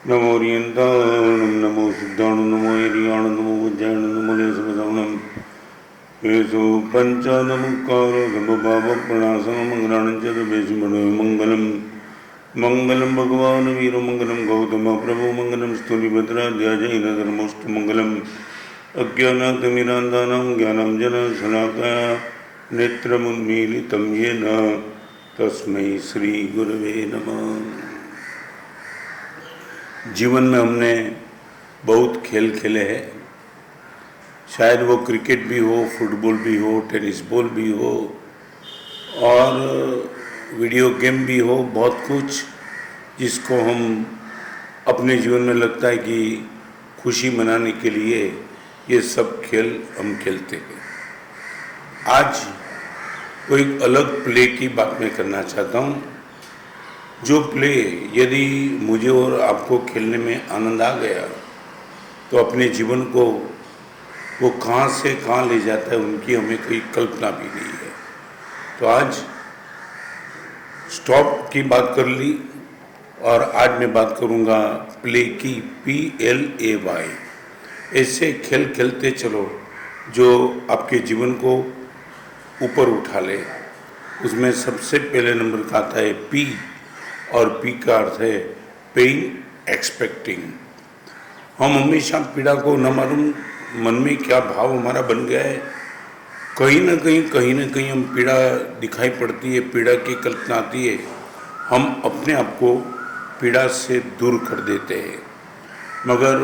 नमो रियंताणं नमो सिद्धाणं नमो एरियाणं नमो वज्रायणं नमो लेशमसवणं येषु पञ्चानमुक्कारो धम्मपापप्रणाशनं मङ्गलानं च तवेशमणो मङ्गलं मङ्गलं भगवान् वीरमङ्गलं गौतमः प्रभो मङ्गलं स्तुतिभद्राध्यायैनधर्मोऽस्तुमङ्गलम् अज्ञानातिमिरान्धानां ज्ञानाञ्जनशलाकया नेत्रमुन्मीलितं येन तस्मै श्रीगुरवे नमः। जीवन में हमने बहुत खेल खेले हैं, शायद वो क्रिकेट भी हो, फुटबॉल भी हो, टेनिस बॉल भी हो और वीडियो गेम भी हो, बहुत कुछ जिसको हम अपने जीवन में लगता है कि खुशी मनाने के लिए ये सब खेल हम खेलते हैं। आज कोई अलग प्ले की बात मैं करना चाहता हूँ, जो प्ले यदि मुझे और आपको खेलने में आनंद आ गया तो अपने जीवन को वो कहाँ से कहाँ ले जाता है उनकी हमें कोई कल्पना भी नहीं है। तो आज स्टॉप की बात कर ली और आज मैं बात करूँगा प्ले की, PLAY। ऐसे खेल खेलते चलो जो आपके जीवन को ऊपर उठा ले। उसमें सबसे पहले नंबर का आता है P, और P का अर्थ है पेन एक्सपेक्टिंग। हम हमेशा पीड़ा को न मालूम मन में क्या भाव हमारा बन गया है, कहीं ना कहीं हम पीड़ा दिखाई पड़ती है, पीड़ा की कल्पना आती है, हम अपने आप को पीड़ा से दूर कर देते हैं। मगर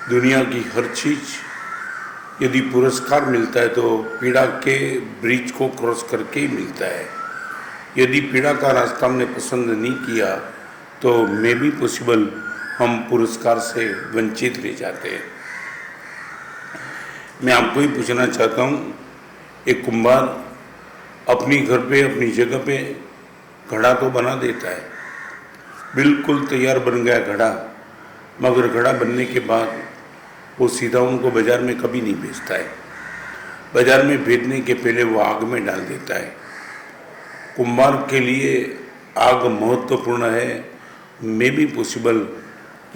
दुनिया की हर चीज़ यदि पुरस्कार मिलता है तो पीड़ा के ब्रिज को क्रॉस करके ही मिलता है। यदि पीड़ा का रास्ता हमने पसंद नहीं किया तो मे बी पॉसिबल हम पुरस्कार से वंचित रह जाते हैं। मैं आपको ही पूछना चाहता हूँ, एक कुम्हार अपनी घर पे अपनी जगह पे घड़ा तो बना देता है, बिल्कुल तैयार बन गया घड़ा, मगर घड़ा बनने के बाद वो सीधा उनको बाज़ार में कभी नहीं बेचता है। बाज़ार में भेजने के पहले वो आग में डाल देता है। कुम्हार के लिए आग महत्वपूर्ण है। मे बी पॉसिबल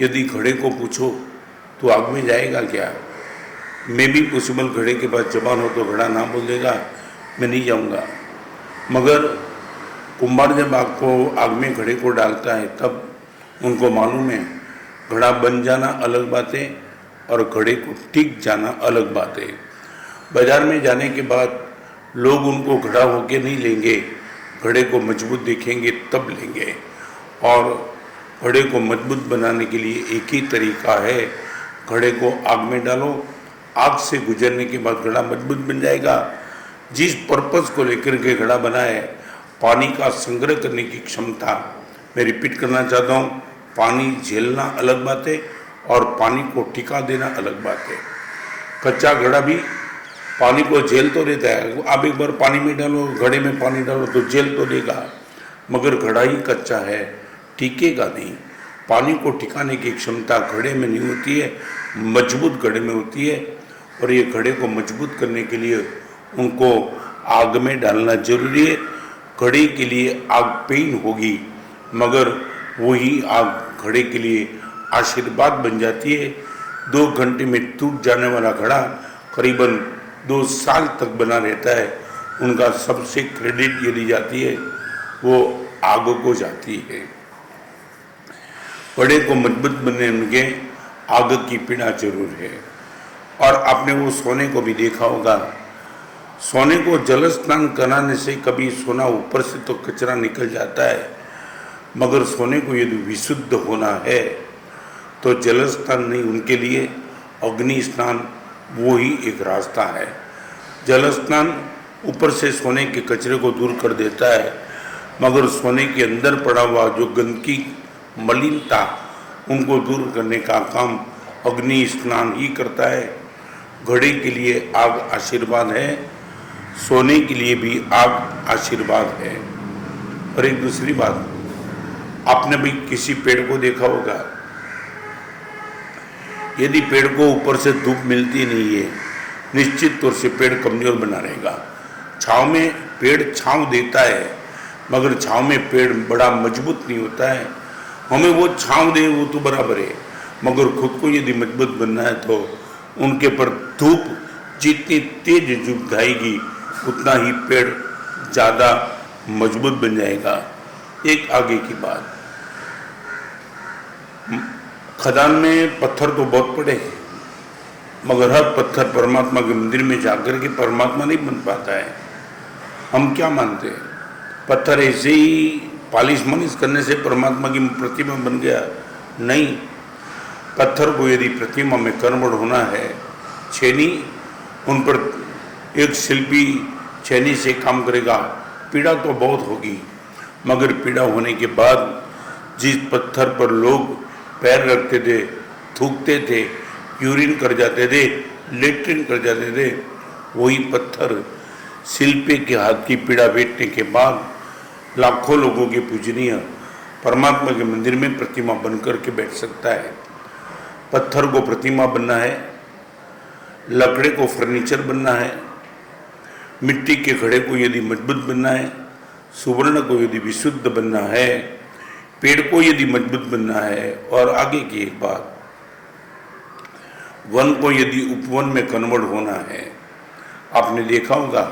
यदि घड़े को पूछो तो आग में जाएगा क्या, मे बी पॉसिबल घड़े के पास जबान हो तो घड़ा ना बोल देगा मैं नहीं जाऊंगा। मगर कुम्हार जब आग में घड़े को डालता है तब उनको मालूम है घड़ा बन जाना अलग बात है और घड़े को टिक जाना अलग बात है। बाज़ार में जाने के बाद लोग उनको घड़ा होके नहीं लेंगे, घड़े को मजबूत देखेंगे तब लेंगे। और घड़े को मजबूत बनाने के लिए एक ही तरीका है, घड़े को आग में डालो, आग से गुजरने के बाद घड़ा मजबूत बन जाएगा। जिस पर्पस को लेकर के घड़ा बना है, पानी का संग्रह करने की क्षमता, मैं रिपीट करना चाहता हूँ, पानी झेलना अलग बात है और पानी को टिका देना अलग बात है। कच्चा घड़ा भी पानी को झेल तो देता है, आप एक बार पानी में डालो, घड़े में पानी डालो तो झेल तो देगा, मगर घड़ा ही कच्चा है, टिकेगा नहीं। पानी को टिकाने की क्षमता घड़े में नहीं होती है, मजबूत घड़े में होती है। और ये घड़े को मजबूत करने के लिए उनको आग में डालना जरूरी है। घड़े के लिए आग पेन होगी, मगर वही आग घड़े के लिए आशीर्वाद बन जाती है। 2 घंटे में टूट जाने वाला घड़ा करीबन 2 साल तक बना रहता है। उनका सबसे क्रेडिट ये दी जाती है, वो आग को जाती है। घड़े को मजबूत बनने उनके आग की पीड़ा जरूर है। और आपने वो सोने को भी देखा होगा, सोने को जल स्नान कराने से कभी सोना ऊपर से तो कचरा निकल जाता है, मगर सोने को यदि विशुद्ध होना है तो जल स्नान नहीं, उनके लिए अग्नि स्नान वो ही एक रास्ता है। जल स्नान ऊपर से सोने के कचरे को दूर कर देता है, मगर सोने के अंदर पड़ा हुआ जो गंदगी मलिनता उनको दूर करने का काम अग्नि स्नान ही करता है। घड़े के लिए आग आशीर्वाद है, सोने के लिए भी आग आशीर्वाद है। और एक दूसरी बात, आपने भी किसी पेड़ को देखा होगा, यदि पेड़ को ऊपर से धूप मिलती नहीं है, निश्चित तौर से पेड़ कमजोर बना रहेगा। छाँव में पेड़ छाँव देता है, मगर छाँव में पेड़ बड़ा मजबूत नहीं होता है। हमें वो छांव दे वो तो बराबर है, मगर खुद को यदि मजबूत बनना है तो उनके पर धूप जितनी तेज झुकाएगी उतना ही पेड़ ज़्यादा मजबूत बन जाएगा। एक आगे की बात, खदान में पत्थर तो बहुत पड़े हैं, मगर हर पत्थर परमात्मा के मंदिर में जाकर के परमात्मा नहीं बन पाता है। हम क्या मानते हैं, पत्थर ऐसे ही पालिश मालिश करने से परमात्मा की प्रतिमा बन गया? नहीं, पत्थर को यदि प्रतिमा में कन्वर्ट होना है, छेनी उन पर एक शिल्पी छेनी से काम करेगा, पीड़ा तो बहुत होगी, मगर पीड़ा होने के बाद जिस पत्थर पर लोग पैर रखते थे, थूकते थे, यूरिन कर जाते थे, लेट्रिन कर जाते थे, वही पत्थर शिल्पी के हाथ की पीड़ा बैठने के बाद लाखों लोगों के पूजनीय परमात्मा के मंदिर में प्रतिमा बनकर के बैठ सकता है। पत्थर को प्रतिमा बनना है, लकड़े को फर्नीचर बनना है, मिट्टी के घड़े को यदि मजबूत बनना है, सुवर्ण को यदि विशुद्ध बनना है, पेड़ को यदि मजबूत बनना है, और आगे की एक बात, वन को यदि उपवन में कन्वर्ट होना है। आपने देखा होगा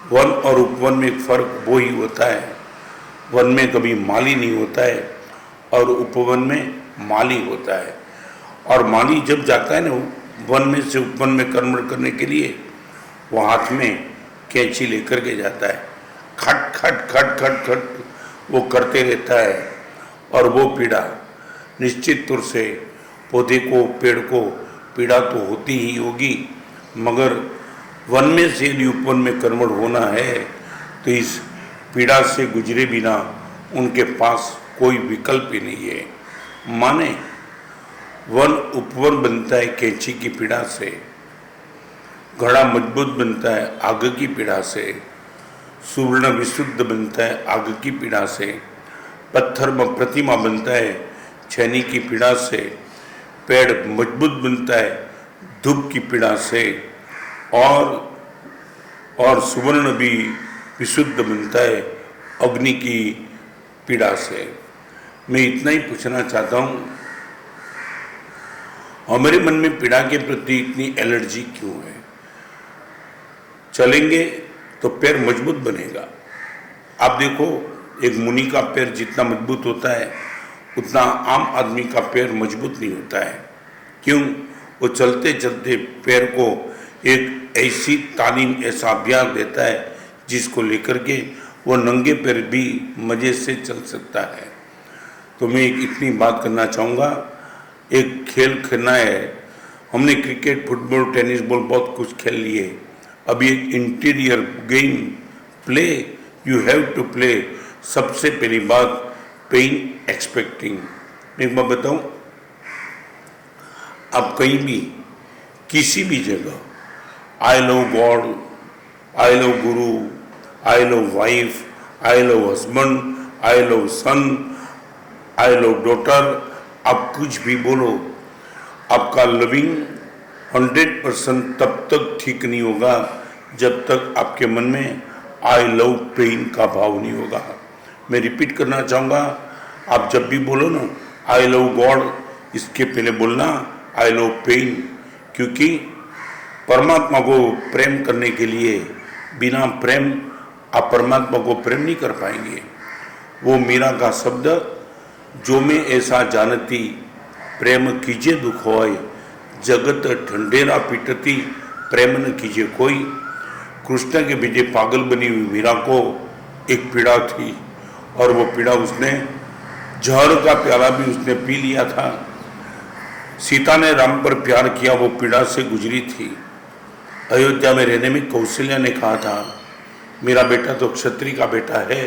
वन और उपवन में एक फर्क वो ही होता है, वन में कभी माली नहीं होता है और उपवन में माली होता है। और माली जब जाता है ना वन में से उपवन में कन्वर्ट करने के लिए, वो हाथ में कैंची लेकर के जाता है, खट खट खट खट खट वो करते रहता है, और वो पीड़ा निश्चित तौर से पौधे को, पेड़ को पीड़ा तो होती ही होगी, मगर वन में से यदि उपवन में कन्वर्ट होना है तो इस पीड़ा से गुजरे बिना उनके पास कोई विकल्प ही नहीं है। माने वन उपवन बनता है कैंची की पीड़ा से, घड़ा मजबूत बनता है आग की पीड़ा से, सुवर्ण विशुद्ध बनता है आग की पीड़ा से, पत्थर में प्रतिमा बनता है छेनी की पीड़ा से, पेड़ मजबूत बनता है धूप की पीड़ा से, और सुवर्ण भी विशुद्ध बनता है अग्नि की पीड़ा से। मैं इतना ही पूछना चाहता हूँ, हमारे मन में पीड़ा के प्रति इतनी एलर्जी क्यों है? चलेंगे तो पैर मजबूत बनेगा। आप देखो एक मुनि का पैर जितना मजबूत होता है उतना आम आदमी का पैर मजबूत नहीं होता है। क्यों? वो चलते चलते पैर को एक ऐसी तालीम, ऐसा अभ्यास देता है जिसको लेकर के वो नंगे पैर भी मज़े से चल सकता है। तो मैं इतनी बात करना चाहूँगा, एक खेल खेलना है, हमने क्रिकेट, फुटबॉल, टेनिस बॉल बहुत कुछ खेल लिए, अभी एक interior game play, you have to play. सबसे पहली बात पेन एक्सपेक्टिंग। एक बात बताऊं, आप कहीं भी किसी भी जगह I love God, I love guru, I love wife, I love husband, I love son, I love daughter, आप कुछ भी बोलो, आपका लविंग 100% तब तक ठीक नहीं होगा जब तक आपके मन में आई लव पेन का भाव नहीं होगा। मैं रिपीट करना चाहूँगा, आप जब भी बोलो ना आई लव गॉड, इसके पहले बोलना आई लव पेन, क्योंकि परमात्मा को प्रेम करने के लिए बिना प्रेम आप परमात्मा को प्रेम नहीं कर पाएंगे। वो मीरा का शब्द, जो मैं ऐसा जानती प्रेम कीजिए दुख होय, जगत ठंडेरा पीटती प्रेम न कीजिए कोई। कृष्ण के पीछे पागल बनी हुई मीरा को एक पीड़ा थी, और वो पीड़ा उसने जहर का प्याला भी उसने पी लिया था। सीता ने राम पर प्यार किया, वो पीड़ा से गुजरी थी। अयोध्या में रहने में कौशल्या ने कहा था मेरा बेटा तो क्षत्रिय का बेटा है,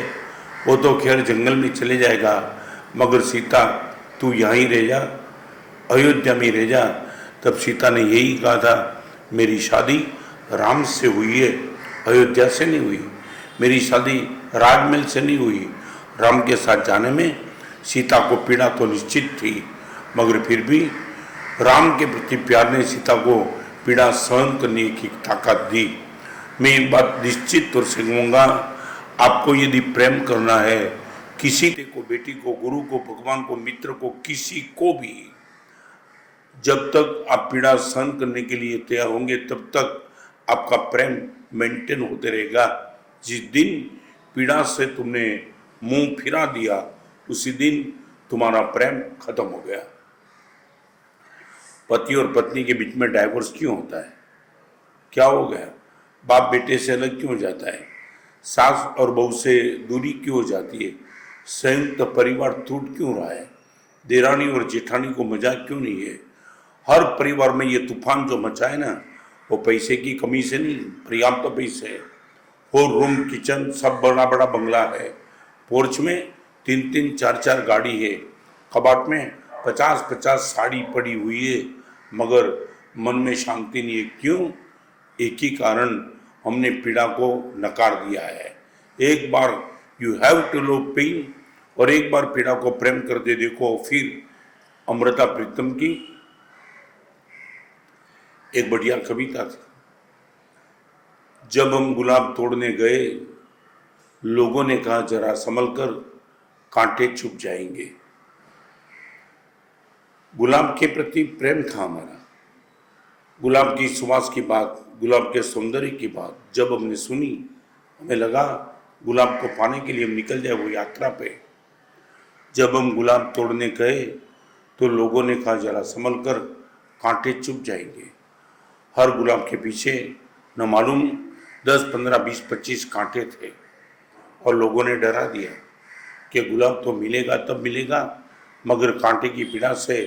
वो तो खैर जंगल में चले जाएगा, मगर सीता तू यहाँ ही रह जा, अयोध्या में रह जा। तब सीता ने यही कहा था मेरी शादी राम से हुई है, अयोध्या से नहीं हुई, मेरी शादी राजमहल से नहीं हुई। राम के साथ जाने में सीता को पीड़ा तो निश्चित थी, मगर फिर भी राम के प्रति प्यार ने सीता को पीड़ा सहन करने की ताकत दी। मैं एक बात निश्चित तौर से कहूँगा, आपको यदि प्रेम करना है किसी को, बेटी को, गुरु को, भगवान को, मित्र को, किसी को भी जब तक आप पीड़ा सहन करने के लिए तैयार होंगे तब तक आपका प्रेम मेंटेन होते रहेगा। जिस दिन पीड़ा से तुमने मुंह फिरा दिया उसी दिन तुम्हारा प्रेम खत्म हो गया। पति और पत्नी के बीच में डाइवोर्स क्यों होता है? क्या हो गया? बाप बेटे से अलग क्यों हो जाता है? सास और बहू से दूरी क्यों हो जाती है? संयुक्त परिवार टूट क्यों रहा है? देरानी और जेठानी को मजाक क्यों नहीं है? हर परिवार में ये तूफान जो मचा है ना, वो पैसे की कमी से नहीं, पर्याप्त तो पैसे है। वो रूम, किचन सब बड़ा बड़ा बंगला है, पोर्च में 3-3 4-4 गाड़ी है, कबाट में 50-50 साड़ी पड़ी हुई है, मगर मन में शांति नहीं है। क्यों? एक ही कारण, हमने पीड़ा को नकार दिया है। एक बार you have to low pain, और एक बार पीड़ा को प्रेम करते देखो। फिर अमृता प्रीतम की एक बढ़िया कविता थी, जब हम गुलाब तोड़ने गए लोगों ने कहा जरा संभल कर कांटे छुप जाएंगे। गुलाब के प्रति प्रेम था हमारा। गुलाब की सुवास की बात, गुलाब के सौंदर्य की बात जब हमने सुनी, हमें लगा गुलाब को पाने के लिए हम निकल जाए वो यात्रा पे। जब हम गुलाब तोड़ने गए तो लोगों ने कहा जरा संभल कर कांटे चुप जाएंगे। हर गुलाब के पीछे न मालूम 10, 15, 20, 25 कांटे थे, और लोगों ने डरा दिया कि गुलाब तो मिलेगा तब मिलेगा, मगर कांटे की पीड़ा से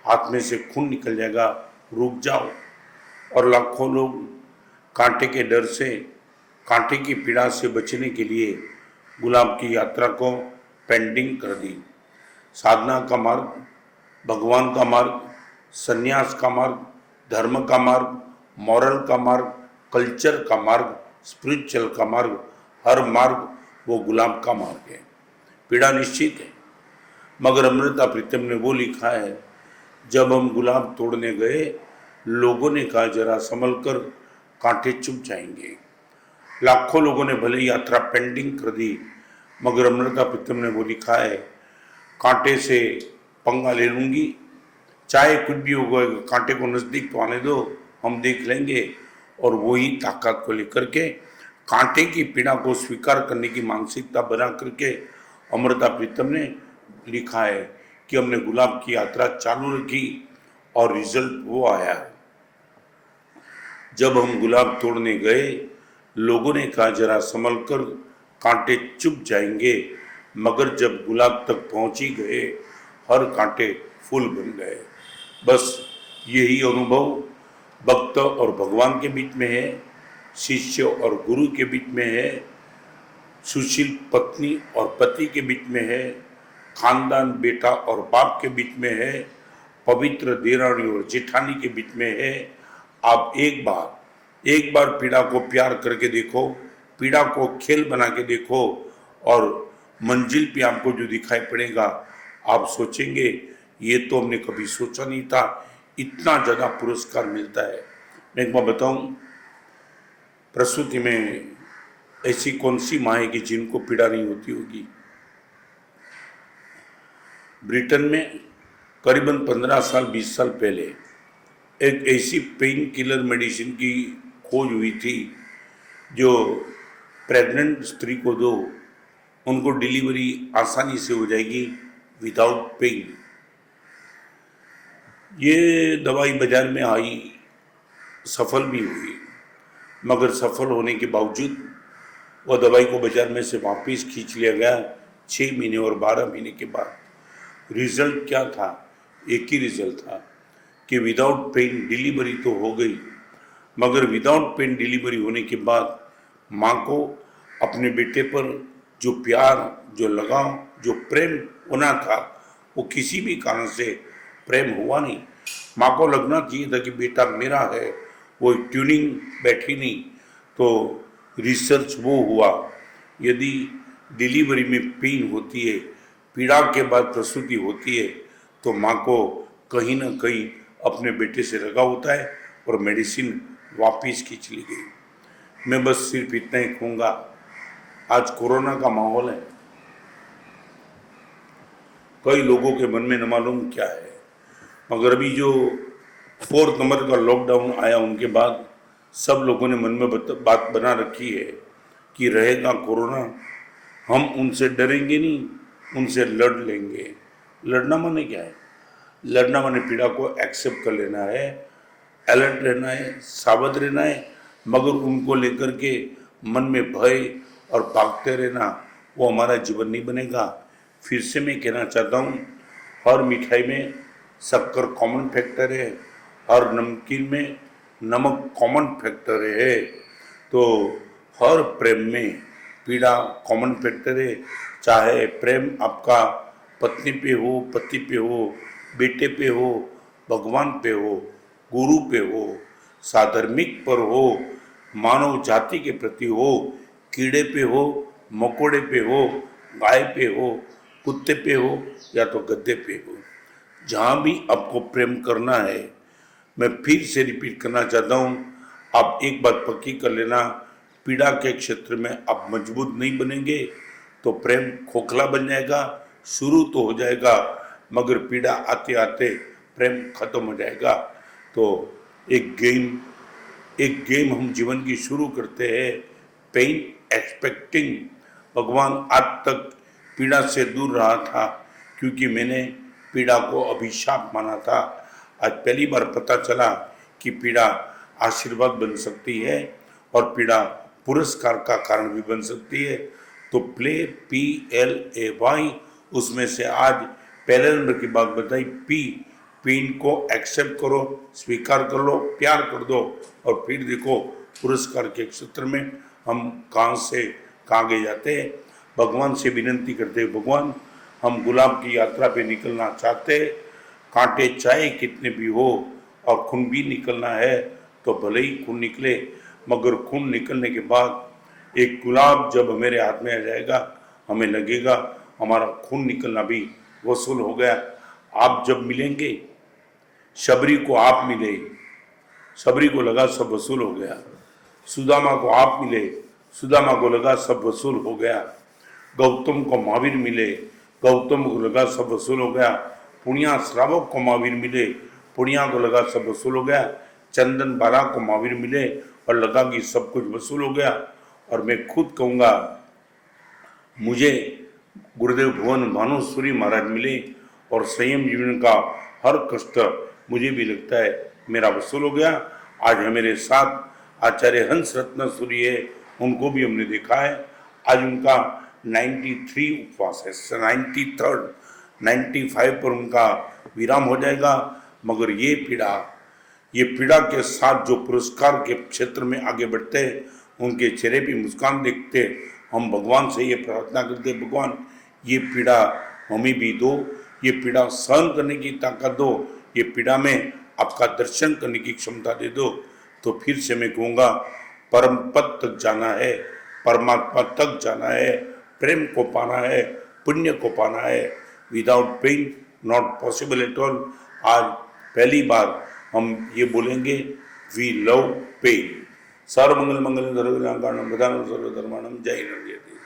हाथ में से खून निकल जाएगा, रुक जाओ। और लाखों लोग कांटे के डर से, कांटे की पीड़ा से बचने के लिए गुलाब की यात्रा को पेंडिंग कर दी। साधना का मार्ग, भगवान का मार्ग, संन्यास का मार्ग, धर्म का मार्ग, मॉरल का मार्ग, कल्चर का मार्ग, स्पिरिचुअल का मार्ग, हर मार्ग वो गुलाब का मार्ग है। पीड़ा निश्चित है, मगर अमृता प्रीतम ने वो लिखा है, जब हम गुलाब तोड़ने गए लोगों ने कहा जरा संभल कर कांटे चुप जाएंगे। लाखों लोगों ने भले यात्रा पेंडिंग कर दी, मगर अमृता प्रीतम ने वो लिखा है, कांटे से पंगा ले लूंगी, चाहे कुछ भी होगा, कांटे को नजदीक तो आने दो, हम देख लेंगे। और वही ताकत को लेकर के, कांटे की पीड़ा को स्वीकार करने की मानसिकता बना करके अमृता प्रीतम ने लिखा है कि हमने गुलाब की यात्रा चालू रखी और रिजल्ट वो आया। जब हम गुलाब तोड़ने गए लोगों ने कहा जरा संभल कर कांटे चुप जाएंगे, मगर जब गुलाब तक पहुंच ही गए हर कांटे फूल बन गए। बस यही अनुभव भक्त और भगवान के बीच में है, शिष्य और गुरु के बीच में है, सुशील पत्नी और पति के बीच में है, खानदान बेटा और बाप के बीच में है, पवित्र देरानी और जेठानी के बीच में है। आप एक बार पीड़ा को प्यार करके देखो, पीड़ा को खेल बना के देखो, और मंजिल पे आपको जो दिखाई पड़ेगा आप सोचेंगे ये तो हमने कभी सोचा नहीं था, इतना ज़्यादा पुरस्कार मिलता है। मैं एक बार बताऊं, प्रसूति में ऐसी कौन सी माँ है कि जिनको पीड़ा नहीं होती होगी? ब्रिटेन में करीबन 15 साल 20 साल पहले एक ऐसी पेन किलर मेडिसिन की खोज हुई थी जो प्रेग्नेंट स्त्री को दो, उनको डिलीवरी आसानी से हो जाएगी विदाउट पेन। ये दवाई बाजार में आई, सफल भी हुई, मगर सफल होने के बावजूद वह दवाई को बाजार में से वापस खींच लिया गया 6 महीने और 12 महीने के बाद। रिजल्ट क्या था? एक ही रिजल्ट था कि विदाउट पेन डिलीवरी तो हो गई, मगर विदाउट पेन डिलीवरी होने के बाद माँ को अपने बेटे पर जो प्यार, जो लगाव, जो प्रेम होना था वो किसी भी कारण से प्रेम हुआ नहीं। माँ को लगना चाहिए था कि बेटा मेरा है, वो ट्यूनिंग बैठी नहीं। तो रिसर्च वो हुआ, यदि डिलीवरी में पेन होती है, पीड़ा के बाद प्रसूति होती है, तो माँ को कहीं ना कहीं अपने बेटे से लगा होता है और मेडिसिन वापस खींच ली गई। मैं बस सिर्फ इतना ही कहूँगा, आज कोरोना का माहौल है, कई लोगों के मन में न मालूम क्या है। मगर अभी जो 4 नंबर का लॉकडाउन आया उनके बाद सब लोगों ने मन में बात बना रखी है कि रहेगा कोरोना, हम उनसे डरेंगे नहीं, उनसे लड़ लेंगे। लड़ना माने क्या है? लड़ना माने पीड़ा को एक्सेप्ट कर लेना है, अलर्ट रहना है, सावध रहना है, मगर उनको लेकर के मन में भय और भागते रहना, वो हमारा जीवन नहीं बनेगा। फिर से मैं कहना चाहता हूँ, हर मिठाई में शक्कर कॉमन फैक्टर है, हर नमकीन में नमक कॉमन फैक्टर है, तो हर प्रेम में पीड़ा कॉमन फैक्टर है। चाहे प्रेम आपका पत्नी पे हो, पति पे हो, बेटे पे हो, भगवान पे हो, गुरु पे हो, साधर्मिक पर हो, मानव जाति के प्रति हो, कीड़े पे हो, मकोड़े पे हो, गाय पे हो, कुत्ते पे हो या तो गद्दे पे हो, जहाँ भी आपको प्रेम करना है, मैं फिर से रिपीट करना चाहता हूँ, आप एक बात पक्की कर लेना, पीड़ा के क्षेत्र में आप मजबूत नहीं बनेंगे तो प्रेम खोखला बन जाएगा। शुरू तो हो जाएगा मगर पीड़ा आते आते प्रेम खत्म हो जाएगा। तो एक गेम हम जीवन की शुरू करते हैं, पेन एक्सपेक्टिंग। भगवान आज तक पीड़ा से दूर रहा था क्योंकि मैंने पीड़ा को अभिशाप माना था। आज पहली बार पता चला कि पीड़ा आशीर्वाद बन सकती है और पीड़ा पुरस्कार का कारण भी बन सकती है। तो प्ले PLAY, उसमें से आज पहले नंबर की बात बताई, पेन को एक्सेप्ट करो, स्वीकार कर लो, प्यार कर दो और फिर देखो पुरस्कार के क्षेत्र में हम कहाँ से कहाँ गए जाते हैं। भगवान से विनती करते हैं, भगवान हम गुलाब की यात्रा पे निकलना चाहते, कांटे चाहे कितने भी हो और खून भी निकलना है तो भले ही खून निकले, मगर खून निकलने के बाद एक गुलाब जब मेरे हाथ में आ जाएगा हमें लगेगा हमारा खून निकलना भी वसूल हो गया। आप जब मिलेंगे, शबरी को आप मिले, शबरी को लगा सब वसूल हो गया। सुदामा को आप मिले, सुदामा को लगा सब वसूल हो गया। गौतम को महावीर मिले, गौतम को लगा सब वसूल हो गया। पुण्या श्रावक को महावीर मिले, पुण्या को लगा सब वसूल हो गया। चंदन बाला को महावीर मिले और लगा कि सब कुछ वसूल हो गया। और मैं खुद कहूँगा, मुझे गुरुदेव भुवन भानुसूरी महाराज मिले और संयम जीवन का हर कष्ट मुझे भी लगता है मेरा वसूल हो गया। आज है मेरे साथ आचार्य हंस रत्न सूरी है, उनको भी हमने देखा है। आज उनका 93 उपवास है, 93rd 95 पर उनका विराम हो जाएगा। मगर ये पीड़ा के साथ जो पुरस्कार के क्षेत्र में आगे बढ़ते हैं, उनके चेहरे पे मुस्कान देखते हम भगवान से ये प्रार्थना करते, भगवान ये पीड़ा हमें भी दो, ये पीड़ा सहन करने की ताकत दो, ये पीड़ा में आपका दर्शन करने की क्षमता दे दो। तो फिर से मैं कहूँगा, परम पद तक जाना है, परमात्मा तक जाना है, प्रेम को पाना है, पुण्य को पाना है। Without pain not possible at all. आज पहली बार हम ये बोलेंगे, वी लव पेन। सर्वमंगल मंगल सर्वकारणम प्रधानम सर्वधर्माणम। जय हिंद, जय भारत।